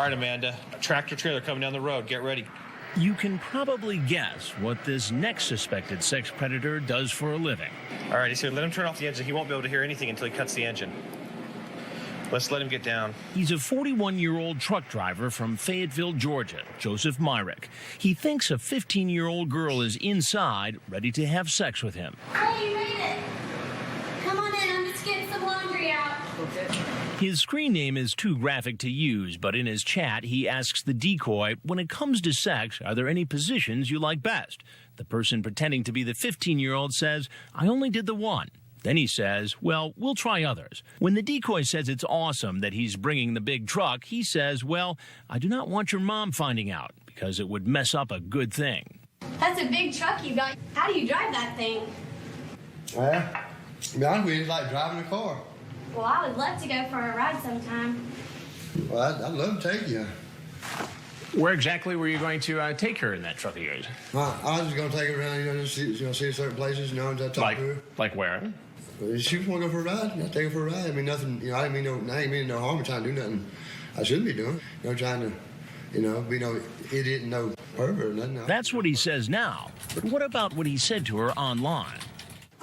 All right, Amanda. Tractor trailer coming down the road. Get ready. You can probably guess what this next suspected sex predator does for a living. All right, he said let him turn off the engine. He won't be able to hear anything until he cuts the engine. Let's let him get down. He's a 41-year-old truck driver from Fayetteville, Georgia, Joseph Myrick. He thinks a 15-year-old girl is inside, ready to have sex with him. Hey, you made it. Come on in, I'm just getting some laundry out. Okay. His screen name is too graphic to use, but in his chat, he asks the decoy, when it comes to sex, are there any positions you like best? The person pretending to be the 15-year-old says, I only did the one. Then he says, well, we'll try others. When the decoy says it's awesome that he's bringing the big truck, he says, well, I do not want your mom finding out because it would mess up a good thing. That's a big truck you got. How do you drive that thing? Well, to be honest with you, it's like driving a car. Well, I would love to go for a ride sometime. Well, I'd love to take you. Where exactly were you going to take her in that truck of yours? I was just going to take her around, just see certain places, and talk to her. Like where? She just want to go for a ride. I take her for a ride. I mean, nothing. I ain't mean no harm in trying to do nothing I shouldn't be doing. Trying to, be no idiot and no pervert or nothing. That's what he says now. But what about what he said to her online?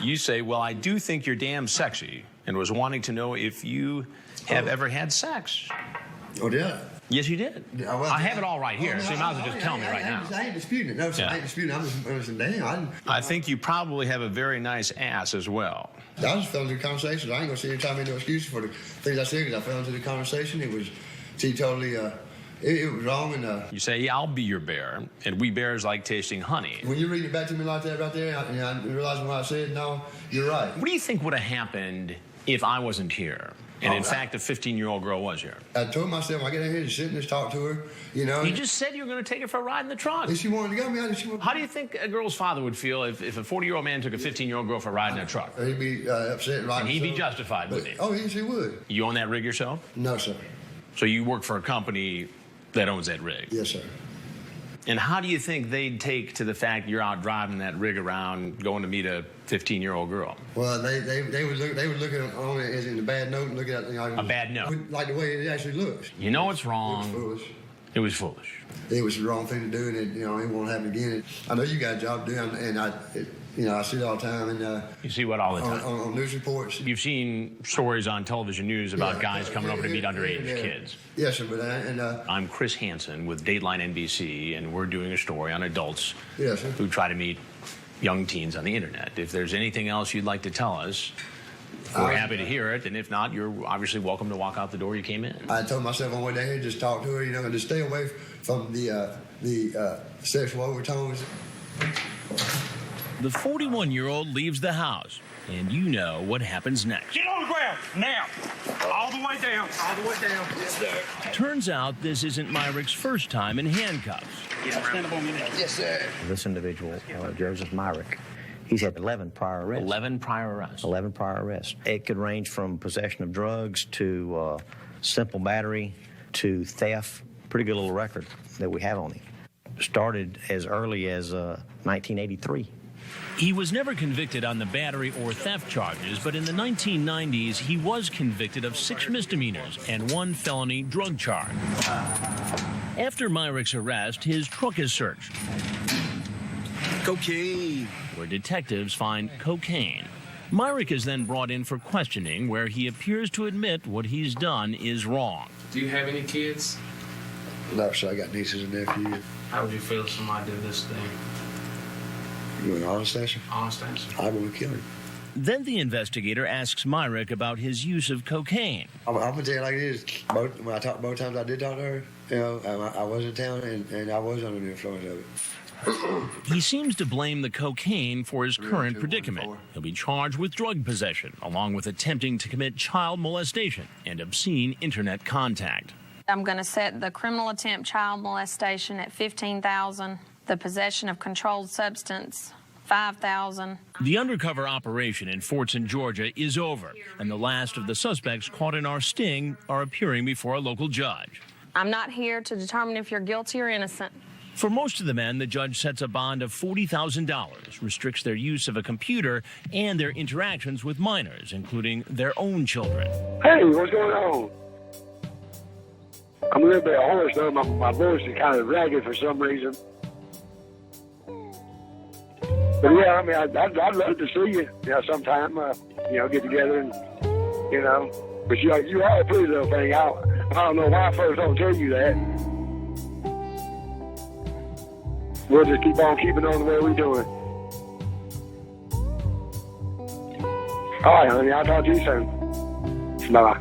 You say, well, I do think you're damn sexy, and was wanting to know if you have ever had sex. Oh, yeah. Yes, you did. I have it all right here, so you might as well just tell me right now. I ain't disputing it. No, sir, I ain't disputing it. I'm just damn. I think you probably have a very nice ass as well. I just fell into the conversation. I ain't going to sit here and tell me no excuses for the things I said because I fell into the conversation. It was totally, it was wrong. And you say, yeah, I'll be your bear, and we bears like tasting honey. When you read it back to me like that right there, I realized what I said, no, you're right. What do you think would have happened if I wasn't here? And in fact, a 15-year-old girl was here. I told myself, I get in here to sit and just talk to her, You just said you were going to take her for a ride in the truck. If she wanted to go, How do you think a girl's father would feel if a 40-year-old man took a 15-year-old girl for a ride in a truck? He'd be upset, right? And he'd be justified, wouldn't he? Oh, yes, he would. You own that rig yourself? No, sir. So you work for a company that owns that rig? Yes, sir. And how do you think they'd take to the fact you're out driving that rig around, going to meet a 15-year-old girl? Well, they would look on it as in a bad note and look at a bad note, like the way it actually looks. You know it's wrong. It was foolish. It was foolish. It was the wrong thing to do, and it won't happen again. I know you got a job to do, and I see it all the time. And you see what all the time? On news reports. You've seen stories on television news about guys coming over to meet underage kids. Yes, sir. But I'm Chris Hansen with Dateline NBC, and we're doing a story on adults who try to meet young teens on the internet. If there's anything else you'd like to tell us, we're happy to hear it, and if not, you're obviously welcome to walk out the door you came in. I told myself on the way down here, just talk to her, and just stay away from the sexual overtones. The 41-year-old leaves the house, and you know what happens next. Get on the ground, now. All the way down, all the way down. Yes, sir. Turns out this isn't Myrick's first time in handcuffs. Stand up on your neck. Yes, sir. This individual, Joseph Myrick, he's had 11 prior arrests. 11 prior arrests? 11 prior arrests. It could range from possession of drugs to simple battery to theft. Pretty good little record that we have on him. Started as early as 1983. He was never convicted on the battery or theft charges, but in the 1990s, he was convicted of 6 misdemeanors and 1 felony drug charge. After Myrick's arrest, his truck is searched. Cocaine. Where detectives find cocaine. Myrick is then brought in for questioning, where he appears to admit what he's done is wrong. Do you have any kids? No, sir. I got nieces and nephews. How would you feel if somebody did this thing? You want an honest answer? Honest answer. I would kill him. Then the investigator asks Myrick about his use of cocaine. I'm going to tell you like it is. When I talked both times I did talk to her, I was in town and I was under the influence of it. He seems to blame the cocaine for his current predicament. He'll be charged with drug possession, along with attempting to commit child molestation and obscene internet contact. I'm going to set the criminal attempt child molestation at $15,000, the possession of controlled substance, $5,000. The undercover operation in Fortson, Georgia is over, and the last of the suspects caught in our sting are appearing before a local judge. I'm not here to determine if you're guilty or innocent. For most of the men, the judge sets a bond of $40,000, restricts their use of a computer and their interactions with minors, including their own children. Hey, what's going on? I'm a little bit hoarse, though. My voice is kind of ragged for some reason. But, yeah, I mean, I'd love to see you, sometime, get together and, But you are a pretty little thing. I don't know why folks don't tell you that. We'll just keep on keeping on the way we're doing. All right, honey. I'll talk to you soon. Bye-bye.